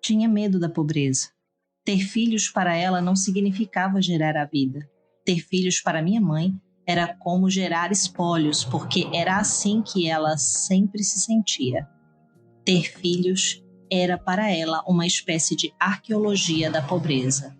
tinha medo da pobreza. Ter filhos para ela não significava gerar a vida. Ter filhos para minha mãe era como gerar espólios, porque era assim que ela sempre se sentia. Ter filhos era para ela uma espécie de arqueologia da pobreza.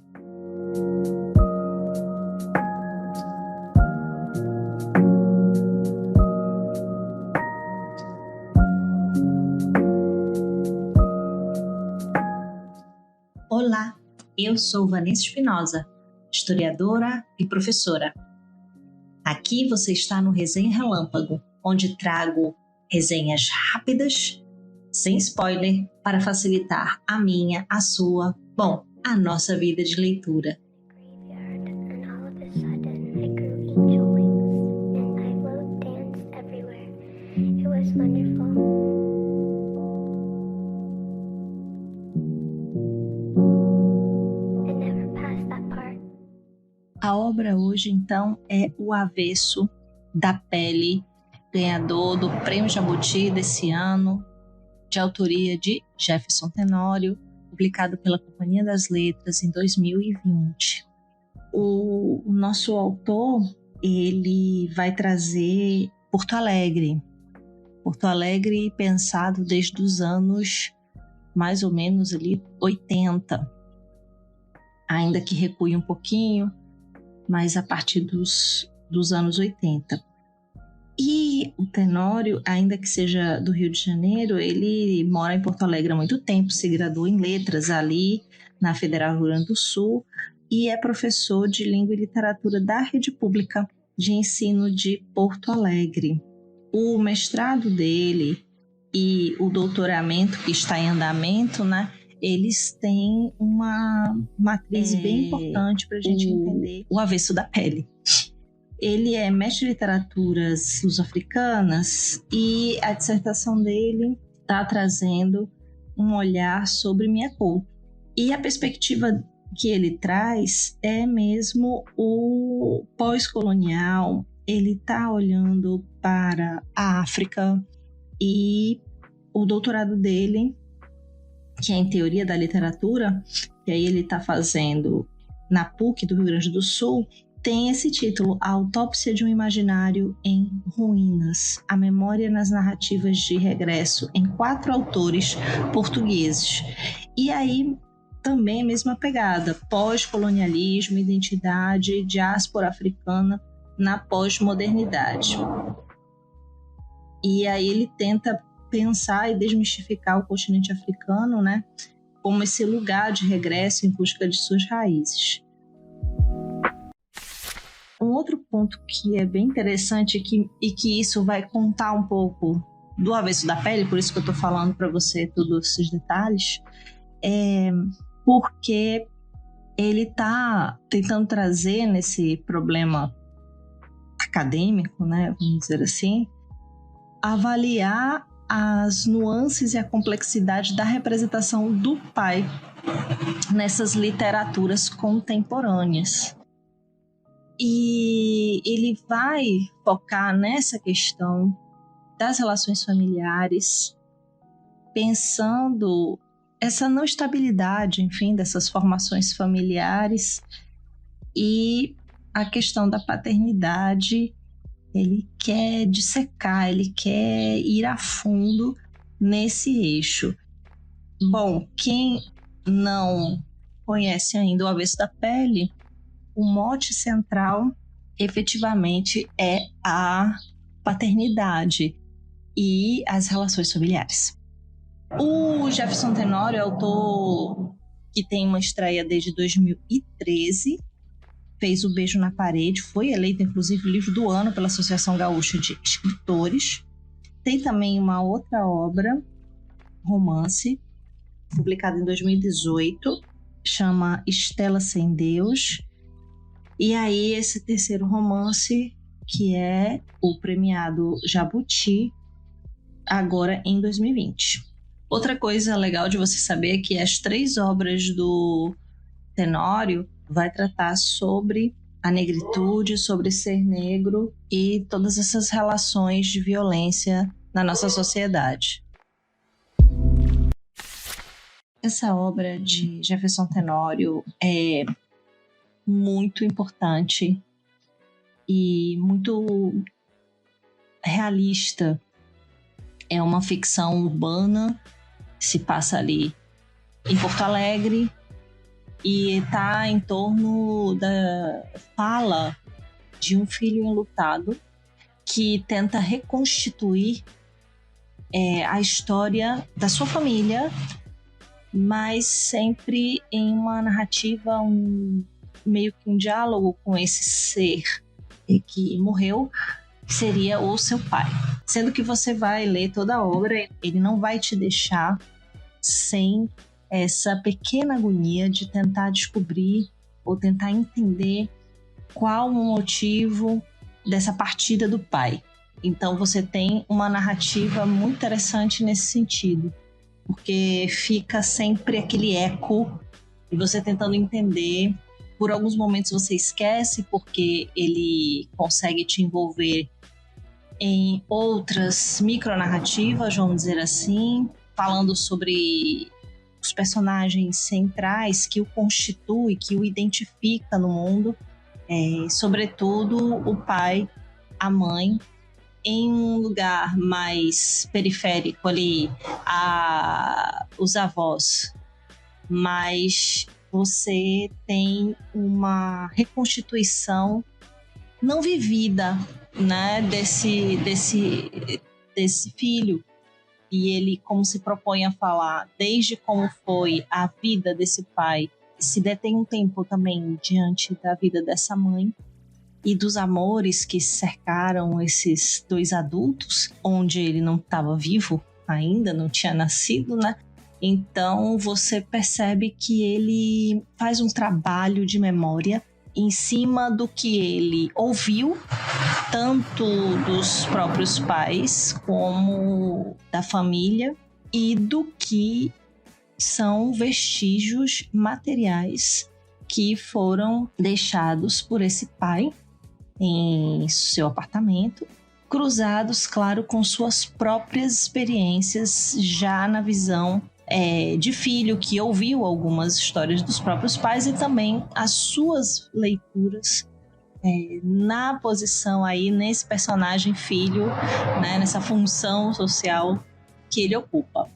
Olá, eu sou Vanessa Espinosa, historiadora e professora. Aqui você está no Resenha Relâmpago, onde trago resenhas rápidas, sem spoiler, para facilitar a minha, a sua, a nossa vida de leitura. A obra hoje, então, é O Avesso da Pele, ganhador do Prêmio Jabuti desse ano, de autoria de Jefferson Tenório, publicado pela Companhia das Letras em 2020. O nosso autor, ele vai trazer Porto Alegre pensado desde os anos mais ou menos ali 80, ainda que recue um pouquinho, mas a partir dos anos 80. E o Tenório, ainda que seja do Rio de Janeiro, ele mora em Porto Alegre há muito tempo, se graduou em letras ali na Federal do Rio Grande do Sul e é professor de língua e literatura da Rede Pública de Ensino de Porto Alegre. O mestrado dele e o doutoramento que está em andamento, né? Eles têm uma matriz bem importante para a gente entender O Avesso da Pele. Ele é mestre de literaturas luso-africanas e a dissertação dele está trazendo um olhar sobre minha cultura. E a perspectiva que ele traz é mesmo o pós-colonial. Ele está olhando para a África e o doutorado dele, que é em Teoria da Literatura, que aí ele está fazendo na PUC do Rio Grande do Sul, tem esse título, A Autópsia de um Imaginário em Ruínas, a memória nas narrativas de regresso, em 4 autores portugueses. E aí também a mesma pegada, pós-colonialismo, identidade, diáspora africana na pós-modernidade. E aí ele tenta pensar e desmistificar o continente africano, né, como esse lugar de regresso em busca de suas raízes. Um outro ponto que é bem interessante e que isso vai contar um pouco do Avesso da Pele, por isso que eu estou falando para você todos esses detalhes, é porque ele está tentando trazer nesse problema acadêmico, né, vamos dizer assim, avaliar as nuances e a complexidade da representação do pai nessas literaturas contemporâneas. E ele vai focar nessa questão das relações familiares, pensando essa não estabilidade, enfim, dessas formações familiares e a questão da paternidade. Ele quer dissecar, ele quer ir a fundo nesse eixo. Bom, quem não conhece ainda O Avesso da Pele, o mote central efetivamente é a paternidade e as relações familiares. O Jefferson Tenório é autor que tem uma estreia desde 2013, fez O Beijo na Parede, foi eleito inclusive o livro do ano pela Associação Gaúcha de Escritores. Tem também uma outra obra, romance, publicada em 2018, chama Estela Sem Deus. E aí esse terceiro romance, que é o premiado Jabuti, agora em 2020. Outra coisa legal de você saber é que as 3 obras do Tenório vai tratar sobre a negritude, sobre ser negro e todas essas relações de violência na nossa sociedade. Essa obra de Jefferson Tenório é muito importante e muito realista. É uma ficção urbana, se passa ali em Porto Alegre e está em torno da fala de um filho enlutado que tenta reconstituir a história da sua família, mas sempre em uma narrativa, meio que um diálogo com esse ser que morreu, que seria o seu pai. Sendo que você vai ler toda a obra, ele não vai te deixar sem essa pequena agonia de tentar descobrir ou tentar entender qual o motivo dessa partida do pai. Então você tem uma narrativa muito interessante nesse sentido, porque fica sempre aquele eco e você tentando entender. Por alguns momentos você esquece, porque ele consegue te envolver em outras micronarrativas, vamos dizer assim, falando sobre os personagens centrais que o constituem, que o identifica no mundo, sobretudo o pai, a mãe, em um lugar mais periférico ali, os avós, mas você tem uma reconstituição não vivida, né, desse filho. E ele, como se propõe a falar, desde como foi a vida desse pai, se detém um tempo também diante da vida dessa mãe e dos amores que cercaram esses dois adultos, onde ele não estava vivo ainda, não tinha nascido, né? Então você percebe que ele faz um trabalho de memória em cima do que ele ouviu, tanto dos próprios pais como da família, e do que são vestígios materiais que foram deixados por esse pai em seu apartamento, cruzados, claro, com suas próprias experiências já na visão de filho, que ouviu algumas histórias dos próprios pais, e também as suas leituras na posição aí, nesse personagem filho, né, nessa função social que ele ocupa.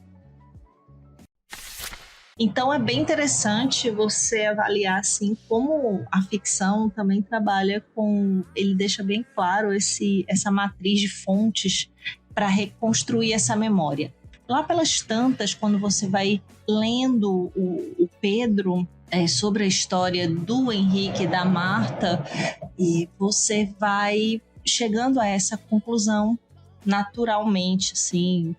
Então é bem interessante você avaliar assim como a ficção também trabalha com, ele deixa bem claro essa matriz de fontes para reconstruir essa memória. Lá pelas tantas, quando você vai lendo o Pedro sobre a história do Henrique e da Marta, e você vai chegando a essa conclusão naturalmente, assim,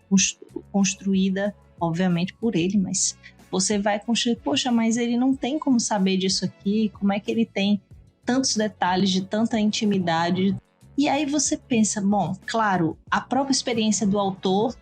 construída, obviamente, por ele, mas você vai construir, poxa, mas ele não tem como saber disso aqui, como é que ele tem tantos detalhes, de tanta intimidade? E aí você pensa, bom, claro, a própria experiência do autor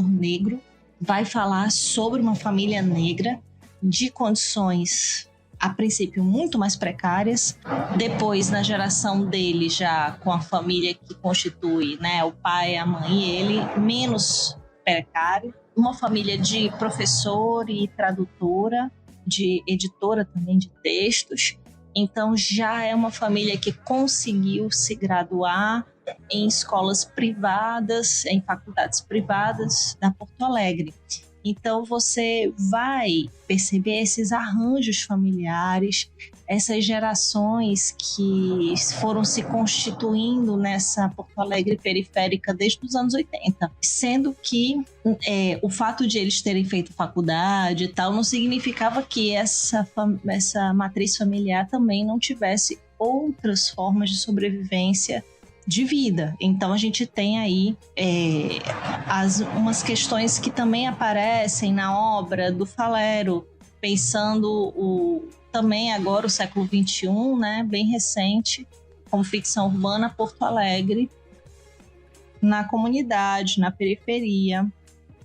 negro, vai falar sobre uma família negra de condições, a princípio, muito mais precárias. Depois, na geração dele, já com a família que constitui, né, o pai, a mãe e ele, menos precário. Uma família de professor e tradutora, de editora também de textos. Então já é uma família que conseguiu se graduar em escolas privadas, em faculdades privadas da Porto Alegre. Então você vai perceber esses arranjos familiares, essas gerações que foram se constituindo nessa Porto Alegre periférica desde os anos 80. Sendo que o fato de eles terem feito faculdade e tal não significava que essa matriz familiar também não tivesse outras formas de sobrevivência de vida. Então a gente tem aí umas questões que também aparecem na obra do Falero, pensando também agora o século XXI, né, bem recente, como ficção urbana, Porto Alegre, na comunidade, na periferia,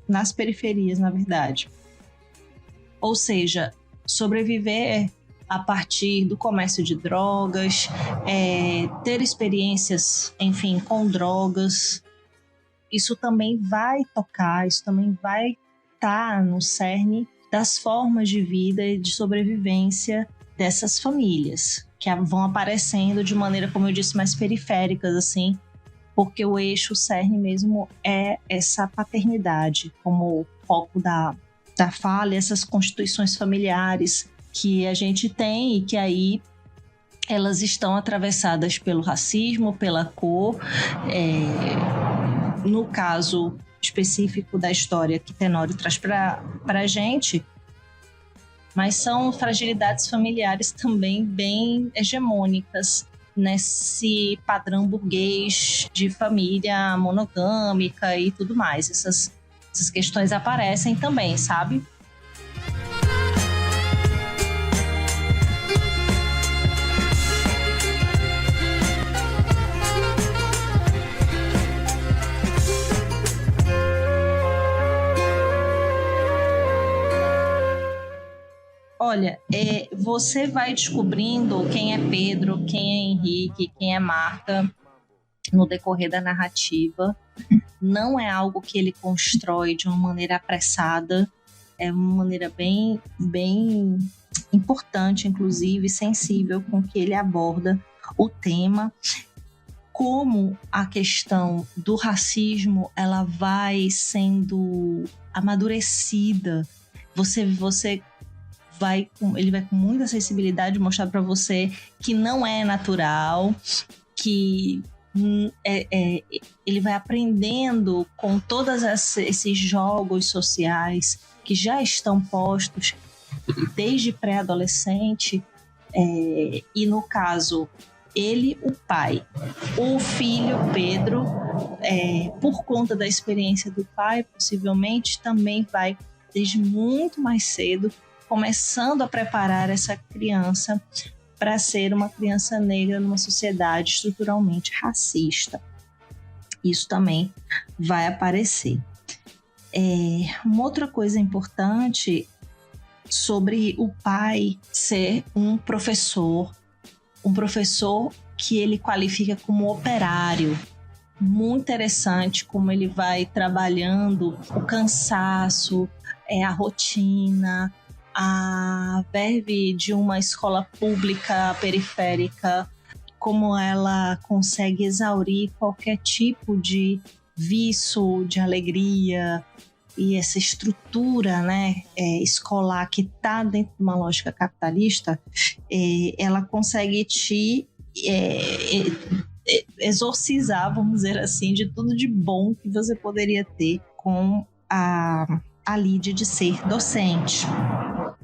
nas periferias, na verdade. Ou seja, sobreviver a partir do comércio de drogas, ter experiências, enfim, com drogas, isso também vai tocar, isso também vai estar no cerne das formas de vida e de sobrevivência dessas famílias, que vão aparecendo de maneira, como eu disse, mais periféricas, assim, porque o eixo, o cerne mesmo é essa paternidade como foco da fala, essas constituições familiares que a gente tem e que aí elas estão atravessadas pelo racismo, pela cor. No caso específico da história que Tenório traz para a gente, mas são fragilidades familiares também bem hegemônicas nesse padrão burguês de família monogâmica e tudo mais. Essas questões aparecem também, sabe? Olha, você vai descobrindo quem é Pedro, quem é Henrique, quem é Marta no decorrer da narrativa. Não é algo que ele constrói de uma maneira apressada, é uma maneira bem, bem importante, inclusive sensível, com que ele aborda o tema. Como a questão do racismo ela vai sendo amadurecida, ele vai com muita sensibilidade mostrar para você que não é natural, que ele vai aprendendo com todos esses jogos sociais que já estão postos desde pré-adolescente, e no caso ele, o pai, o filho Pedro, por conta da experiência do pai, possivelmente também vai desde muito mais cedo começando a preparar essa criança para ser uma criança negra numa sociedade estruturalmente racista. Isso também vai aparecer. Uma outra coisa importante sobre o pai ser um professor que ele qualifica como operário. Muito interessante como ele vai trabalhando o cansaço, a rotina, a verve de uma escola pública periférica, como ela consegue exaurir qualquer tipo de vício, de alegria, e essa estrutura, né, escolar que está dentro de uma lógica capitalista, ela consegue te exorcizar, vamos dizer assim, de tudo de bom que você poderia ter com a lide de ser docente.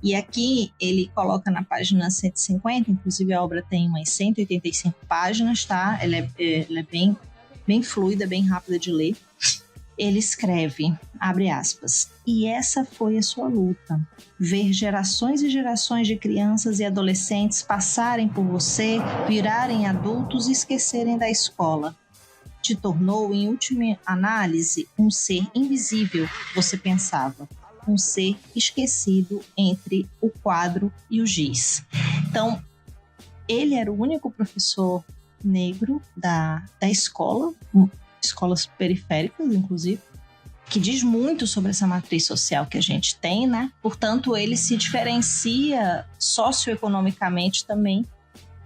E aqui ele coloca na página 150, inclusive a obra tem umas 185 páginas, tá? Ela é bem, bem fluida, bem rápida de ler. Ele escreve, abre aspas, e essa foi a sua luta. Ver gerações e gerações de crianças e adolescentes passarem por você, virarem adultos e esquecerem da escola. Te tornou, em última análise, um ser invisível, você pensava. Um ser esquecido entre o quadro e o giz. Então, ele era o único professor negro da escola, escolas periféricas, inclusive, que diz muito sobre essa matriz social que a gente tem, né? Portanto, ele se diferencia socioeconomicamente também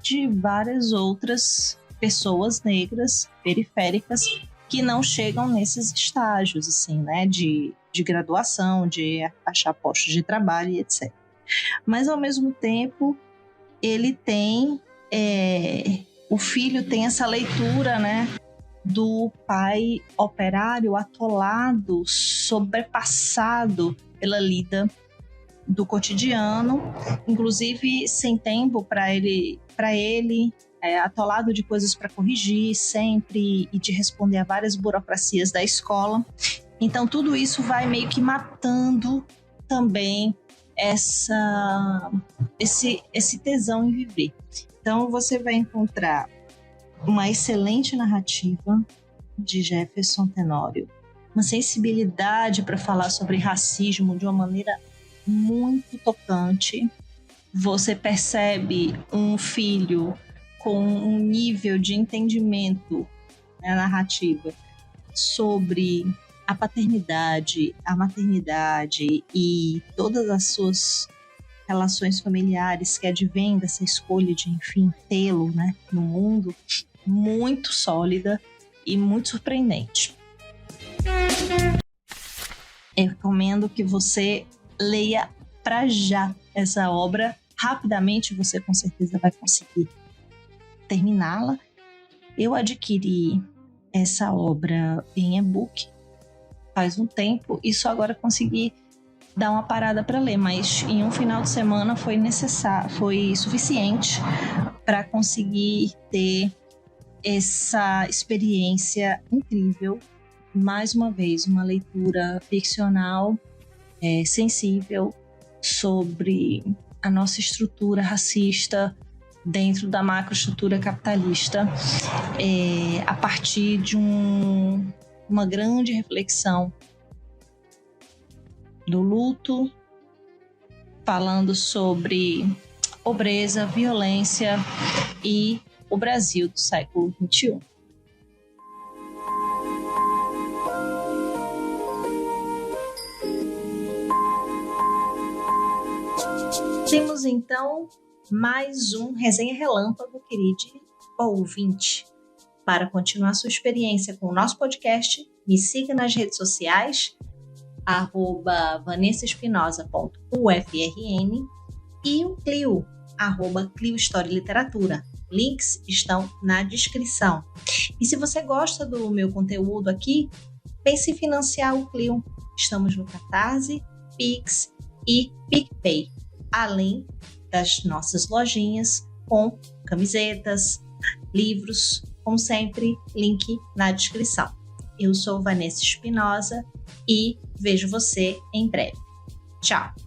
de várias outras pessoas negras periféricas que não chegam nesses estágios, assim, né? De graduação, de achar postos de trabalho e etc. Mas, ao mesmo tempo, ele tem... o filho tem essa leitura, né? Do pai operário atolado, sobrepassado pela lida do cotidiano, inclusive sem tempo para ele atolado de coisas para corrigir sempre e de responder a várias burocracias da escola. Então tudo isso vai meio que matando também esse tesão em viver. Então você vai encontrar uma excelente narrativa de Jefferson Tenório, uma sensibilidade para falar sobre racismo de uma maneira muito tocante. Você percebe um filho com um nível de entendimento na narrativa sobre a paternidade, a maternidade e todas as suas relações familiares que advêm dessa escolha de, enfim, tê-lo, né, no mundo, muito sólida e muito surpreendente. Eu recomendo que você leia para já essa obra. Rapidamente você com certeza vai conseguir terminá-la. Eu adquiri essa obra em e-book faz um tempo e só agora consegui dar uma parada para ler, mas em um final de semana foi suficiente para conseguir ter essa experiência incrível. Mais uma vez, uma leitura ficcional, sensível sobre a nossa estrutura racista dentro da macroestrutura capitalista, a partir de uma grande reflexão do luto, falando sobre pobreza, violência e o Brasil do século XXI. Temos então mais um Resenha Relâmpago, querido ouvinte. Para continuar sua experiência com o nosso podcast, me siga nas redes sociais, @vanessaespinosa.ufrn e o Clio, @Clio História e Literatura. Links estão na descrição. E se você gosta do meu conteúdo aqui, pense em financiar o Clio. Estamos no Catarse, Pix e PicPay, além das nossas lojinhas com camisetas, livros, como sempre, link na descrição. Eu sou Vanessa Espinosa e vejo você em breve. Tchau!